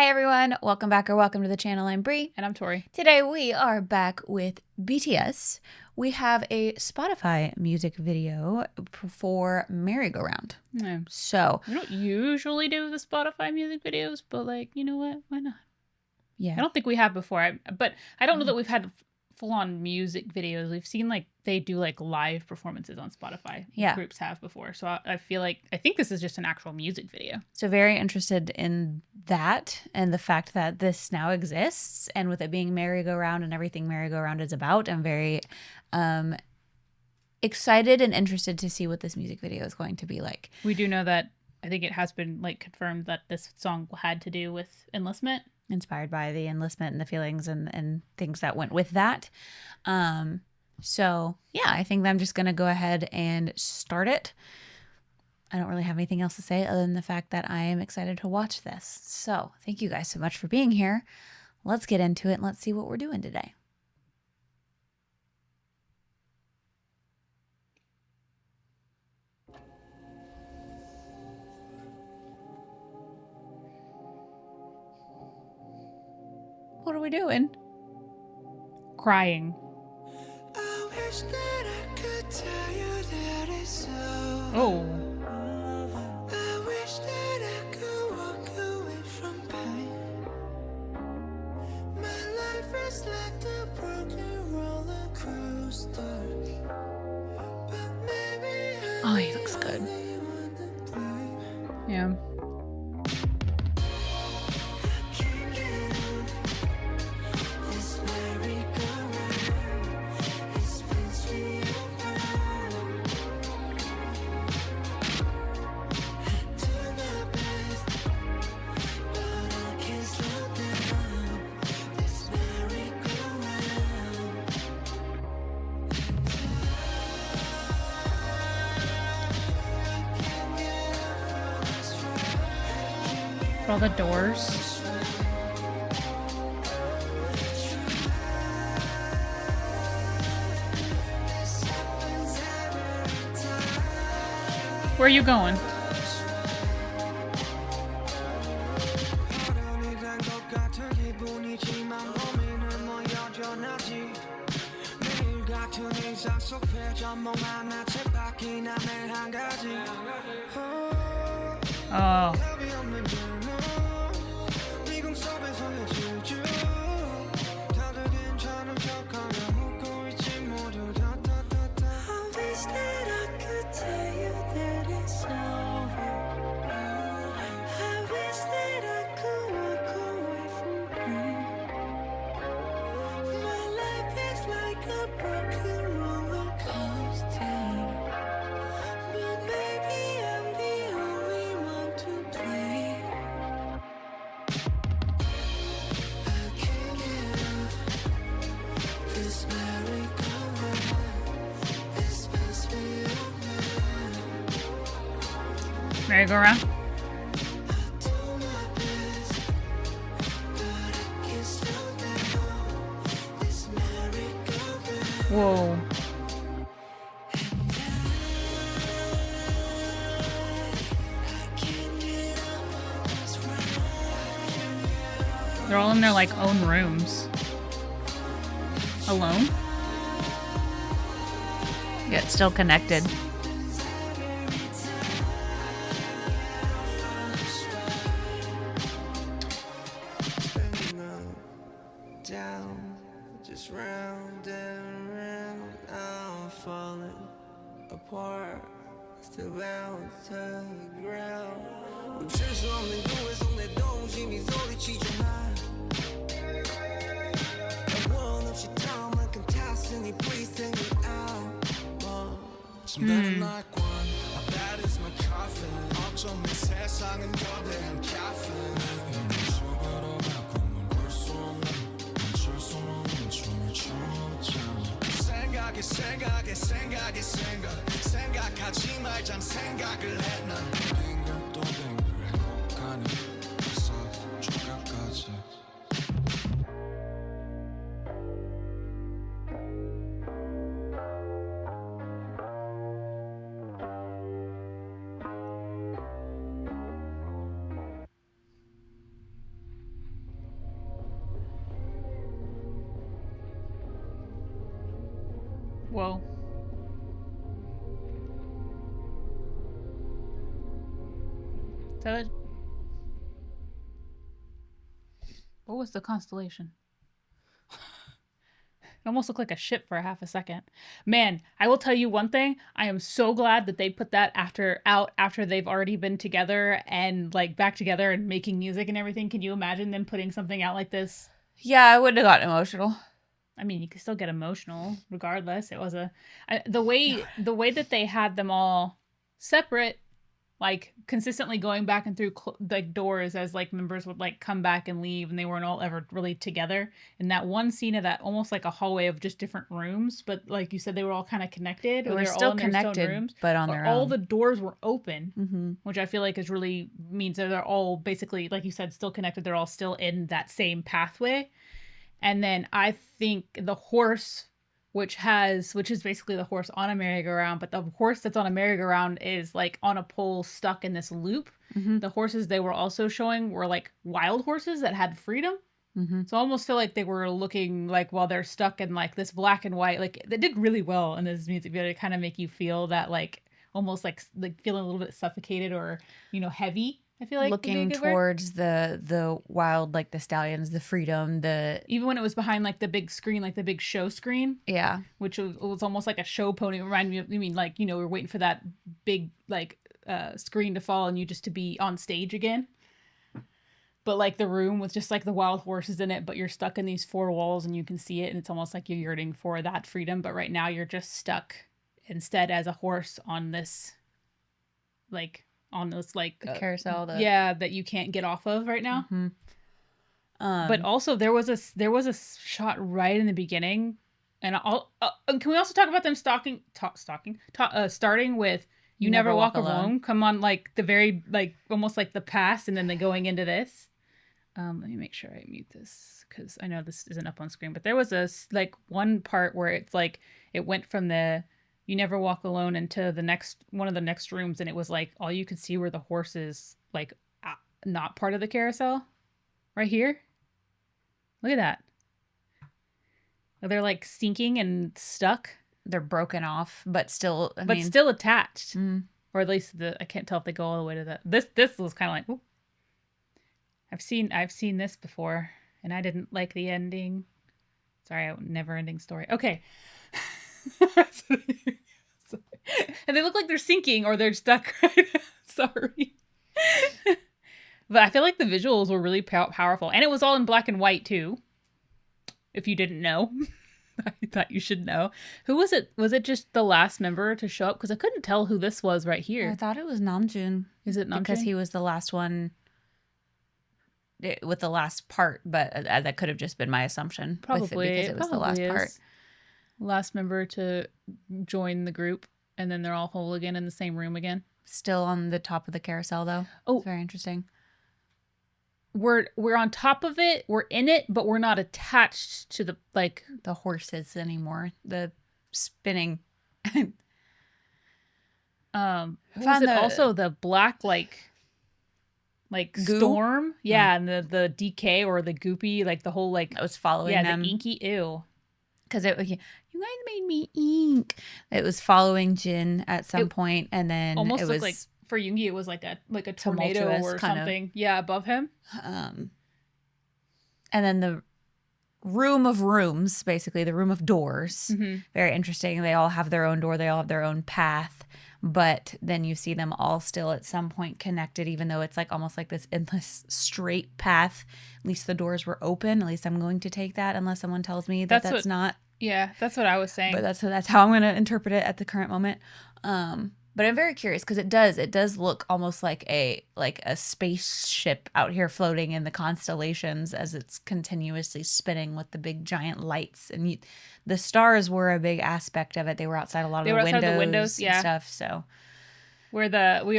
Hey everyone, welcome back or welcome to the channel. I'm Bri. And I'm Tori. Today we are back with BTS. We have a Spotify music video for Merry Go Round. Yeah. So, We don't usually do the Spotify music videos, but like, you know what? Why not? yeah. I don't think we have before. But I don't know that we've had full-on music videos. We've seen like they do like live performances on Spotify. Yeah. Groups have before. So I feel like I think this is just an actual music video. So very interested in that and the fact that this now exists, and with it being Merry Go Round and everything Merry Go Round is about, I'm very excited and interested to see what this music video is going to be like. We do know that I think it has been like confirmed that this song had to do with enlistment. Inspired by the enlistment and the feelings and things that went with that. So yeah, I think I'm just going to go ahead and start it. I don't really have anything else to say other than the fact that I am excited to watch this. So thank you guys so much for being here. Let's get into it and let's see what we're doing today. What are we doing? Crying. I wish that I could tell you that it's so. Oh. I wish that I could walk away from pain. My life is like a broken roller coaster. But maybe Oh, he looks good. Yeah. All the doors. Where are you going? Oh. Merry-go-round. Whoa. They're all in their like own rooms. Alone? Yet still connected. Down, just round and round, I'm falling apart, still bound to the ground. 어쩔 수 없는 꿈에서 내 동심이 소리치잖아. 원 없이 타올 만큼 탔으니 breathing it out. 침대는 날 관, my bed is my coffin. 어쩜 이 세상은 거대한 caffeine. 죽어도 꿈을 꿀 수 없는 멈출 수 없는 춤을 춰줘. 생각하지 말잔 생각을 해 난. 빙글 또 빙글 행복하니 주가까지. Whoa. Is that it? What was the constellation? It almost looked like a ship for a half a second. Man, I will tell you one thing. I am so glad that they put that after they've already been together and like back together and making music and everything. Can you imagine them putting something out like this? Yeah, I wouldn't have gotten emotional. I mean, you could still get emotional regardless. It was the way that they had them all separate, like consistently going back and through like doors as like members would like come back and leave, and they weren't all ever really together. And that one scene of that almost like a hallway of just different rooms, but like you said, they were all kind of connected. They were were still all in their stone connected, rooms, but on their all own. the doors were open, Mm-hmm. which I feel like is really means that they're all basically, like you said, still connected. They're all still in that same pathway. And then I think the horse, which is basically the horse on a merry-go-round, but the horse that's on a merry-go-round is like on a pole stuck in this loop. Mm-hmm. The horses they were also showing were like wild horses that had freedom. Mm-hmm. So I almost feel like they were looking like while they're stuck in like this black and white, like they did really well in this music video to kind of make you feel that like almost like feeling a little bit suffocated or, heavy. I feel like Looking towards the wild, like the stallions, the freedom, even when it was behind like the big screen, like the big show screen, yeah, which was almost like a show pony. It reminded me of, like, we're waiting for that big like screen to fall and you just to be on stage again. But like the room with just like the wild horses in it, but you're stuck in these four walls and you can see it, and it's almost like you're yearning for that freedom. But right now you're just stuck instead as a horse on this like carousel. that you can't get off of right now. Mm-hmm. But also there was a shot right in the beginning, and can we also talk about them starting with "You Never Walk Alone"? Come on, like the very like almost like the past, and then they going into this. Let me make sure I mute this because I know this isn't up on screen. But there was like one part where it's like it went from the "You Never Walk Alone" into one of the next rooms, and it was like all you could see were the horses, like not part of the carousel, right here. Look at that. They're like sinking and stuck. They're broken off, but still, still attached. Mm. Or at least I can't tell if they go all the way to that. This was kind of like, ooh. I've seen this before, and I didn't like the ending. Sorry, never ending story. Okay. And they look like they're sinking or they're stuck. Sorry. But I feel like the visuals were really powerful. And it was all in black and white, too. If you didn't know. I thought you should know. Who was it? Was it just the last member to show up? Because I couldn't tell who this was right here. I thought it was Namjoon. Is it Namjoon? Because he was the last one with the last part, but that could have just been my assumption. Probably. Because it was the last part. Last member to join the group, and then they're all whole again in the same room again. Still on the top of the carousel, though. Oh. It's very interesting. We're on top of it, we're in it, but we're not attached to the horses anymore. The spinning. Also the black like goo? storm? Yeah, and the decay or the goopy, like the whole like that was following them. The inky ew. Because you guys made me ink. It was following Jin at some point, and then almost it was looked like for Yoongi it was like a tornado or something. Yeah, above him. And then the room of rooms, basically the room of doors. Mm-hmm. Very interesting. They all have their own door. They all have their own path. But then you see them all still at some point connected, even though it's like almost like this endless straight path. At least the doors were open. At least I'm going to take that, unless someone tells me that's not. Yeah, that's what I was saying. But that's how I'm going to interpret it at the current moment. But I'm very curious because it does look almost like a spaceship out here floating in the constellations as it's continuously spinning with the big giant lights, and the stars were a big aspect of it. They were outside a lot of the windows, yeah. and stuff. So we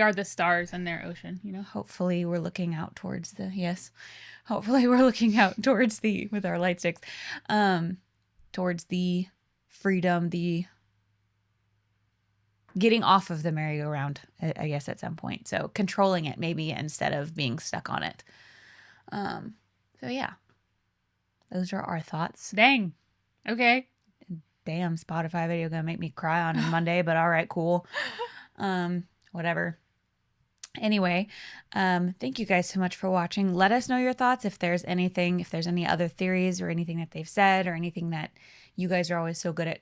are the stars in their ocean, Hopefully we're looking out towards Hopefully we're looking out towards with our light sticks, towards the freedom, the getting off of the merry-go-round, I guess, at some point. So controlling it maybe instead of being stuck on it. So yeah, those are our thoughts. Dang. Okay. damn Spotify video gonna make me cry on Monday, but all right, cool. Whatever. Anyway, thank you guys so much for watching. Let us know your thoughts if there's any other theories or anything that they've said or anything that you guys are always so good at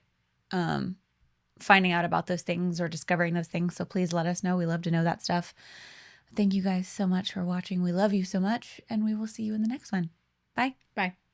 finding out about those things or discovering those things. So please let us know. We love to know that stuff. Thank you guys so much for watching. We love you so much, and we will see you in the next one. Bye. Bye.